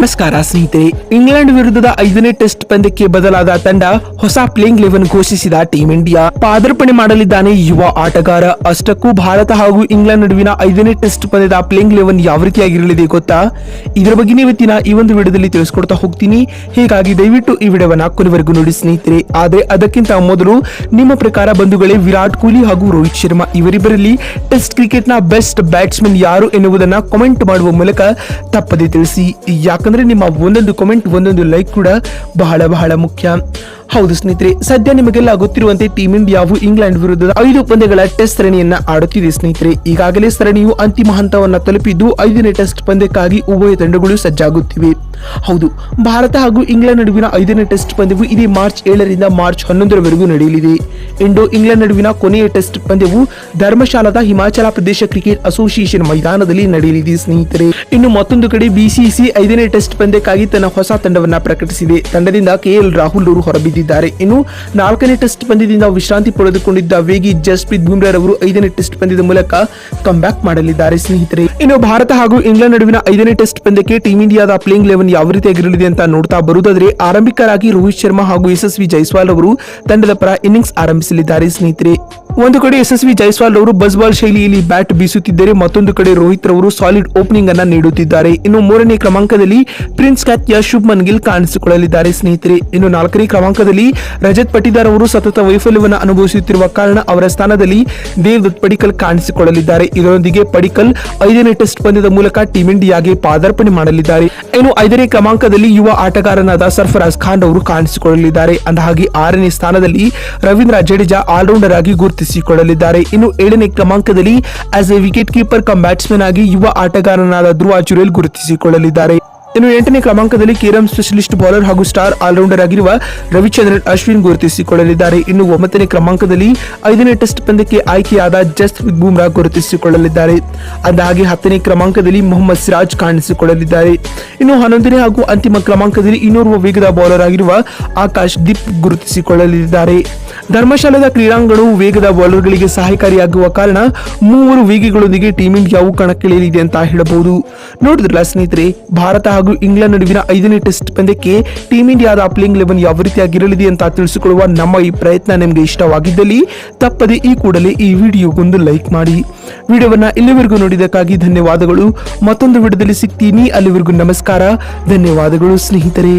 ನಮಸ್ಕಾರ ಸ್ನೇಹಿತರೆ. ಇಂಗ್ಲೆಂಡ್ ವಿರುದ್ಧದ 5ನೇ ಟೆಸ್ಟ್ ಪಂದ್ಯಕ್ಕೆ ಬದಲಾದ ತಂಡ ಹೊಸ ಪ್ಲೇಯಿಂಗ್ 11 ಘೋಷಿಸಿದ ಟೀಂ ಇಂಡಿಯಾ. ಪಾದಾರ್ಪಣೆ ಮಾಡಲಿದ್ದಾನೆ ಯುವ ಆಟಗಾರ. ಅಷ್ಟಕ್ಕೂ ಭಾರತ ಹಾಗೂ ಇಂಗ್ಲೆಂಡ್ ನಡುವಿನ 5ನೇ ಟೆಸ್ಟ್ ಪಂದ್ಯದ ಪ್ಲೇಯಿಂಗ್ 11 ಯಾವ ರೀತಿಯಾಗಿರಲಿದೆ ಗೊತ್ತಾ? ಇದರ ಬಗ್ಗೆ ಇವತ್ತಿನ ಈ ಒಂದು ವಿಡಿಯೋದಲ್ಲಿ ತಿಳಿಸ್ಕೊಡ್ತಾ ಹೋಗ್ತೀನಿ. ಹೀಗಾಗಿ ದಯವಿಟ್ಟು ಈ ವಿಡಿಯೋವನ್ನ ಕೊನೆವರೆಗೂ ನೋಡಿ ಸ್ನೇಹಿತರೆ. ಆದ್ರೆ ಅದಕ್ಕಿಂತ ಮೊದಲು ನಿಮ್ಮ ಪ್ರಕಾರ ಬಂಧುಗಳೇ, ವಿರಾಟ್ ಕೊಹ್ಲಿ ಹಾಗೂ ರೋಹಿತ್ ಶರ್ಮಾ ಇವರಿಬ್ಬರಲ್ಲಿ ಟೆಸ್ಟ್ ಕ್ರಿಕೆಟ್ ನ ಬೆಸ್ಟ್ ಬ್ಯಾಟ್ಸ್ಮನ್ ಯಾರು ಎನ್ನುವುದನ್ನ ಕಾಮೆಂಟ್ ಮಾಡುವ ಮೂಲಕ ತಪ್ಪದೆ ತಿಳಿಸಿ. ಯಾಕಂದ್ರೆ ನಿಮ್ಮ ಒಂದೊಂದು ಕಾಮೆಂಟ್, ಒಂದೊಂದು ಲೈಕ್ ಕೂಡ ಬಹಳ ಬಹಳ ಮುಖ್ಯ. ಹೌದು ಸ್ನೇಹಿತರೆ, ಸದ್ಯ ನಿಮಗೆಲ್ಲ ಗೊತ್ತಿರುವಂತೆ ಟೀಂ ಇಂಡಿಯಾವು ಇಂಗ್ಲೆಂಡ್ ವಿರುದ್ಧದ 5 ಪಂದ್ಯಗಳ ಟೆಸ್ಟ್ ಸರಣಿಯನ್ನ ಆಡುತ್ತಿದೆ ಸ್ನೇಹಿತರೆ. ಈಗಾಗಲೇ ಸರಣಿಯು ಅಂತಿಮ ಹಂತವನ್ನ ತಲುಪಿದ್ದು 5ನೇ ಟೆಸ್ಟ್ ಪಂದ್ಯಕ್ಕಾಗಿ ಉಭಯ ತಂಡಗಳು ಸಜ್ಜಾಗುತ್ತಿವೆ. ಹೌದು, ಭಾರತ ಹಾಗೂ ಇಂಗ್ಲೆಂಡ್ ನಡುವಿನ 5ನೇ ಟೆಸ್ಟ್ ಪಂದ್ಯವು ಇದೇ ಮಾರ್ಚ್ 7ರಿಂದ ಮಾರ್ಚ್ 11ರವರೆಗೂ ನಡೆಯಲಿದೆ. ಇಂಡೋ ಇಂಗ್ಲೆಂಡ್ ನಡುವಿನ ಕೊನೆಯ test ಪಂದ್ಯವು ಧರ್ಮಶಾಲಾದ Himachal Pradesh cricket association ಮೈದಾನದಲ್ಲಿ ನಡೆಯಲಿದೆ ಸ್ನೇಹಿತರೆ. ಇನ್ನು ಮತ್ತೊಂದು ಕಡೆ ಬಿಸಿಸಿ 5ನೇ ಟೆಸ್ಟ್ ಪಂದ್ಯಕ್ಕಾಗಿ ತನ್ನ ಹೊಸ ತಂಡವನ್ನ ಪ್ರಕಟಿಸಿದೆ. ತಂಡದಿಂದ KL ರಾಹುಲ್ ಅವರು ಹೊರಬಿದ್ದಿದ್ದಾರೆ. ಇನ್ನು 4ನೇ ಟೆಸ್ಟ್ ಪಂದ್ಯದಿಂದ ವಿಶ್ರಾಂತಿ ಪಡೆದುಕೊಂಡಿದ್ದ ವೇಗಿ ಜಸ್ಪ್ರೀತ್ ಬುಮ್ರಾ ಅವರು 5ನೇ ಟೆಸ್ಟ್ ಪಂದ್ಯದ ಮೂಲಕ ಕಮ್ಬ್ಯಾಕ್ ಮಾಡಲಿದ್ದಾರೆ ಸ್ನೇಹಿತರೆ. ಇನ್ನು ಭಾರತ ಹಾಗೂ ಇಂಗ್ಲೆಂಡ್ ನಡುವಿನ 5ನೇ ಟೆಸ್ಟ್ ಪಂದ್ಯಕ್ಕೆ ಟೀಂ ಇಂಡಿಯಾದ ಪ್ಲೇಯಿಂಗ್ 11 ಯಾವ ರೀತಿಯಾಗಿರಲಿದೆ ಅಂತ ನೋಡ್ತಾ ಬರುವುದಾದ್ರೆ, ಆರಂಭಿಕರಾಗಿ ರೋಹಿತ್ ಶರ್ಮಾ ಹಾಗೂ ಯಶಸ್ವಿ ಜೈಸ್ವಾಲ್ ಅವರು ತಂಡದ ಪರ ಇನ್ನಿಂಗ್ಸ್ ಆರಂಭಿಸಲಿದ್ದಾರೆ ಸ್ನೇಹಿತರೆ. ಒಂದು ಕಡೆ ಯಶಸ್ವಿ ಜೈಸ್ವಾಲ್ ಅವರು ಬಸ್ ಬಾಲ್ ಶೈಲಿಯಲ್ಲಿ ಬ್ಯಾಟ್ ಬೀಸುತ್ತಿದ್ದರೆ, ಮತ್ತೊಂದು ಕಡೆ ರೋಹಿತ್ ರವರು ಸಾಲಿಡ್ ಓಪನಿಂಗ್ ಅನ್ನ ನೀಡುತ್ತಿದ್ದಾರೆ. ಇನ್ನು 3ನೇ ಕ್ರಮಾಂಕದಲ್ಲಿ ಪ್ರಿನ್ಸ್ ಕ್ಯಾತ್ಯ ಶುಭ್ಮನ್ ಗಿಲ್ ಕಾಣಿಸಿಕೊಳ್ಳಲಿದ್ದಾರೆ ಸ್ನೇಹಿತರೆ. ಇನ್ನು 4ನೇ ಕ್ರಮಾಂಕದಲ್ಲಿ ರಜತ್ ಪಟಿದಾರ್ ಅವರು ಸತತ ವೈಫಲ್ಯವನ್ನು ಅನುಭವಿಸುತ್ತಿರುವ ಕಾರಣ ಅವರ ಸ್ಥಾನದಲ್ಲಿ ದೇವದತ್ ಪಡಿಕ್ಕಲ್ ಕಾಣಿಸಿಕೊಳ್ಳಲಿದ್ದಾರೆ. ಇದರೊಂದಿಗೆ ಪಡಿಕ್ಕಲ್ 5ನೇ ಟೆಸ್ಟ್ ಪಂದ್ಯದ ಮೂಲಕ ಟೀಂ ಇಂಡಿಯಾಗೆ ಪಾದಾರ್ಪಣೆ ಮಾಡಲಿದ್ದಾರೆ. ಇನ್ನು 5ನೇ ಕ್ರಮಾಂಕದಲ್ಲಿ ಯುವ ಆಟಗಾರನಾದ ಸರ್ಫರಾಜ್ ಖಾನ್ ಅವರು ಕಾಣಿಸಿಕೊಳ್ಳಲಿದ್ದಾರೆ. ಅಂದಹಾಗೆ 6ನೇ ಸ್ಥಾನದಲ್ಲಿ ರವೀಂದ್ರ ಜಡೇಜಾ ಆಲ್ರೌಂಡರ್ ಆಗಿ ಗುರುತಿಸಿಕೊಳ್ಳಲಿದ್ದಾರೆ. ಇನ್ನು 7ನೇ ಕ್ರಮಾಂಕದಲ್ಲಿ as a wicket keeper cum batsman ಆಗಿ ಯುವ ಆಟಗಾರನಾದ ಧ್ರುವ ಜುರೇಲ್ ಗುರುತಿಸಿಕೊಳ್ಳಲಿದ್ದಾರೆ. ಇನ್ನು 8ನೇ ಕ್ರಮಾಂಕದಲ್ಲಿ ಕೇರಂ ಸ್ಪೆಷಲಿಸ್ಟ್ ಬೌಲರ್ ಹಾಗೂ ಸ್ಟಾರ್ ಆಲ್ರೌಂಡರ್ ಆಗಿರುವ ರವಿಚಂದ್ರನ್ ಅಶ್ವಿನ್ ಗುರುತಿಸಿಕೊಳ್ಳಲಿದ್ದಾರೆ. ಇನ್ನು 9ನೇ ಕ್ರಮಾಂಕದಲ್ಲಿ 5ನೇ ಟೆಸ್ಟ್ ಪಂದ್ಯಕ್ಕೆ ಆಯ್ಕೆಯಾದ ಜಸ್ಪ್ರೀತ್ ಬುಮ್ರಾ ಗುರುತಿಸಿಕೊಳ್ಳಲಿದ್ದಾರೆ. ಅಂದಹಾಗೆ 10ನೇ ಕ್ರಮಾಂಕದಲ್ಲಿ ಮೊಹಮ್ಮದ್ ಸಿರಾಜ್ ಕಾಣಿಸಿಕೊಳ್ಳಲಿದ್ದಾರೆ. ಇನ್ನು 11ನೇ ಹಾಗೂ ಅಂತಿಮ ಕ್ರಮಾಂಕದಲ್ಲಿ ಇನ್ನೋರ್ವ ವೇಗದ ಬೌಲರ್ ಆಗಿರುವ ಆಕಾಶ್ ದೀಪ್ ಗುರುತಿಸಿಕೊಳ್ಳಲಿದ್ದಾರೆ. ಧರ್ಮಶಾಲಾದ ಕ್ರೀಡಾಂಗಣವು ವೇಗದ ಬೌಲರ್ಗಳಿಗೆ ಸಹಾಯಕಾರಿಯಾಗುವ ಕಾರಣ 3 ವೇಗಿಗಳೊಂದಿಗೆ ಟೀಂ ಇಂಡಿಯಾವು ಕಣಕ್ಕಿಳಿಯಲಿದೆ ಅಂತ ಹೇಳಬಹುದು. ನೋಡಿದ್ರಲ್ಲ ಸ್ನೇಹಿತರೆ, ಭಾರತ ಹಾಗೂ ಇಂಗ್ಲೆಂಡ್ ನಡುವಿನ 5ನೇ ಟೆಸ್ಟ್ ಪಂದ್ಯಕ್ಕೆ ಟೀಂ ಇಂಡಿಯಾದ ಪ್ಲೇಯಿಂಗ್ 11 ಯಾವ ರೀತಿಯಾಗಿರಲಿದೆ ಅಂತ ತಿಳಿಸಿಕೊಳ್ಳುವ ನಮ್ಮ ಈ ಪ್ರಯತ್ನ ನಿಮಗೆ ಇಷ್ಟವಾಗಿದ್ದಲ್ಲಿ ತಪ್ಪದೆ ಈ ಕೂಡಲೇ ಈ ವಿಡಿಯೋಗೊಂದು ಲೈಕ್ ಮಾಡಿ. ವಿಡಿಯೋವನ್ನ ಇಲ್ಲಿವರೆಗೂ ನೋಡಿದಕ್ಕಾಗಿ ಧನ್ಯವಾದಗಳು. ಮತ್ತೊಂದು ವಿಡಿಯೋದಲ್ಲಿ ಸಿಗ್ತೀನಿ. ಅಲ್ಲಿವರೆಗೂ ನಮಸ್ಕಾರ, ಧನ್ಯವಾದಗಳು ಸ್ನೇಹಿತರೆ.